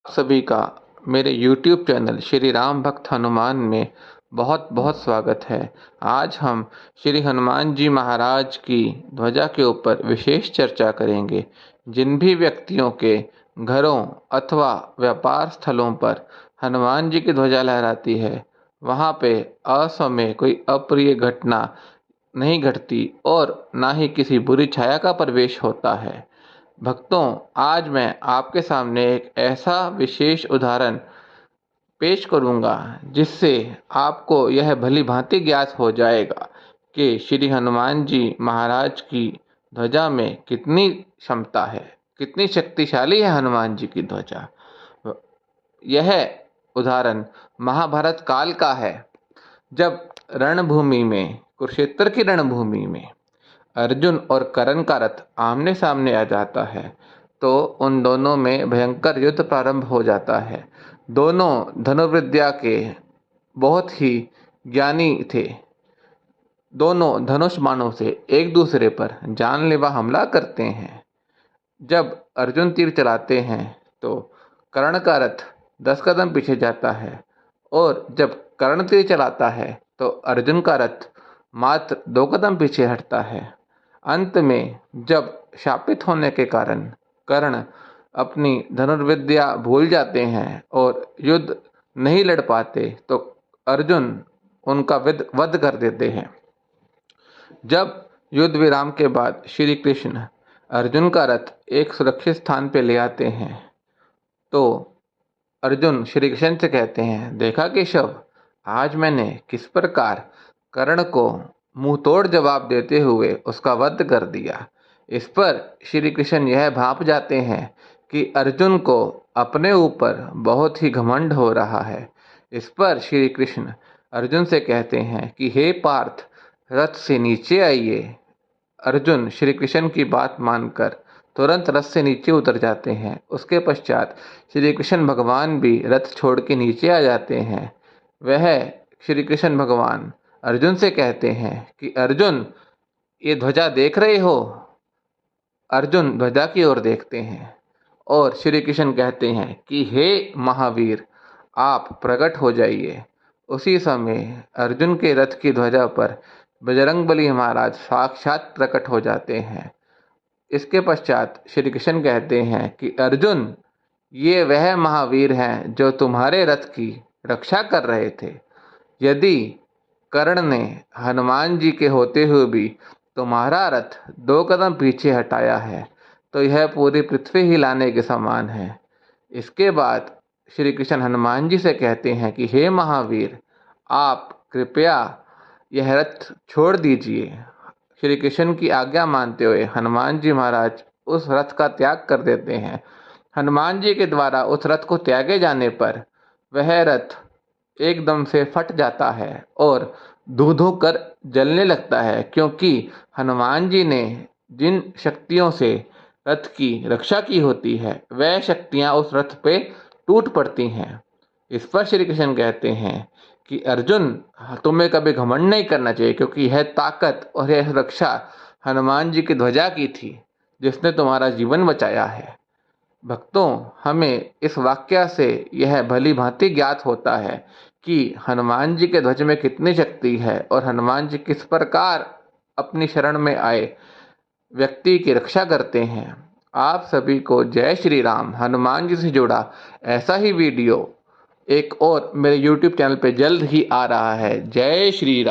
सभी का मेरे YouTube चैनल श्री राम भक्त हनुमान में बहुत बहुत स्वागत है। आज हम श्री हनुमान जी महाराज की ध्वजा के ऊपर विशेष चर्चा करेंगे। जिन भी व्यक्तियों के घरों अथवा व्यापार स्थलों पर हनुमान जी की ध्वजा लहराती है, वहाँ पे असमय कोई अप्रिय घटना नहीं घटती और ना ही किसी बुरी छाया का प्रवेश होता है। भक्तों, आज मैं आपके सामने एक ऐसा विशेष उदाहरण पेश करूंगा जिससे आपको यह भली भांति ज्ञात हो जाएगा कि श्री हनुमान जी महाराज की ध्वजा में कितनी क्षमता है, कितनी शक्तिशाली है हनुमान जी की ध्वजा। यह उदाहरण महाभारत काल का है, जब रणभूमि में, कुरुक्षेत्र की रणभूमि में अर्जुन और कर्ण का रथ आमने सामने आ जाता है तो उन दोनों में भयंकर युद्ध प्रारंभ हो जाता है। दोनों धनुर्विद्या के बहुत ही ज्ञानी थे। दोनों धनुष बाणों से एक दूसरे पर जानलेवा हमला करते हैं। जब अर्जुन तीर चलाते हैं तो कर्ण का रथ 10 कदम पीछे जाता है और जब कर्ण तीर चलाता है तो अर्जुन का रथ मात्र 2 कदम पीछे हटता है। अंत में जब शापित होने के कारण कर्ण अपनी धनुर्विद्या भूल जाते हैं और युद्ध नहीं लड़ पाते तो अर्जुन उनका वध कर देते हैं। जब युद्ध विराम के बाद श्री कृष्ण अर्जुन का रथ एक सुरक्षित स्थान पर ले आते हैं तो अर्जुन श्री कृष्ण से कहते हैं, देखा केशव, आज मैंने किस प्रकार कर्ण को मुंह तोड़ जवाब देते हुए उसका वध कर दिया। इस पर श्री कृष्ण यह भांप जाते हैं कि अर्जुन को अपने ऊपर बहुत ही घमंड हो रहा है। इस पर श्री कृष्ण अर्जुन से कहते हैं कि हे पार्थ, रथ से नीचे आइए। अर्जुन श्री कृष्ण की बात मानकर तुरंत रथ से नीचे उतर जाते हैं। उसके पश्चात श्री कृष्ण भगवान भी रथ छोड़ के नीचे आ जाते हैं। वह श्री कृष्ण भगवान अर्जुन से कहते हैं कि अर्जुन, ये ध्वजा देख रहे हो? अर्जुन ध्वजा की ओर देखते हैं और श्री कृष्ण कहते हैं कि हे महावीर, आप प्रकट हो जाइए। उसी समय अर्जुन के रथ की ध्वजा पर बजरंगबली महाराज साक्षात प्रकट हो जाते हैं। इसके पश्चात श्री कृष्ण कहते हैं कि अर्जुन, ये वह महावीर हैं जो तुम्हारे रथ की रक्षा कर रहे थे। यदि कर्ण ने हनुमान जी के होते हुए भी तुम्हारा रथ 2 कदम पीछे हटाया है तो यह पूरी पृथ्वी हिलाने के समान है। इसके बाद श्री कृष्ण हनुमान जी से कहते हैं कि हे महावीर, आप कृपया यह रथ छोड़ दीजिए। श्री कृष्ण की आज्ञा मानते हुए हनुमान जी महाराज उस रथ का त्याग कर देते हैं। हनुमान जी के द्वारा उस रथ को त्यागे जाने पर वह रथ एकदम से फट जाता है और धू धू कर जलने लगता है, क्योंकि हनुमान जी ने जिन शक्तियों से रथ की रक्षा की होती है वह शक्तियां उस रथ पे टूट पड़ती हैं। इस पर श्री कृष्ण कहते हैं कि अर्जुन, तुम्हें कभी घमंड नहीं करना चाहिए, क्योंकि यह ताकत और यह रक्षा हनुमान जी की ध्वजा की थी जिसने तुम्हारा जीवन बचाया है। भक्तों, हमें इस वाक्य से यह भली भांति ज्ञात होता है कि हनुमान जी के ध्वज में कितनी शक्ति है और हनुमान जी किस प्रकार अपनी शरण में आए व्यक्ति की रक्षा करते हैं। आप सभी को जय श्री राम। हनुमान जी से जुड़ा ऐसा ही वीडियो एक और मेरे YouTube चैनल पे जल्द ही आ रहा है। जय श्री राम।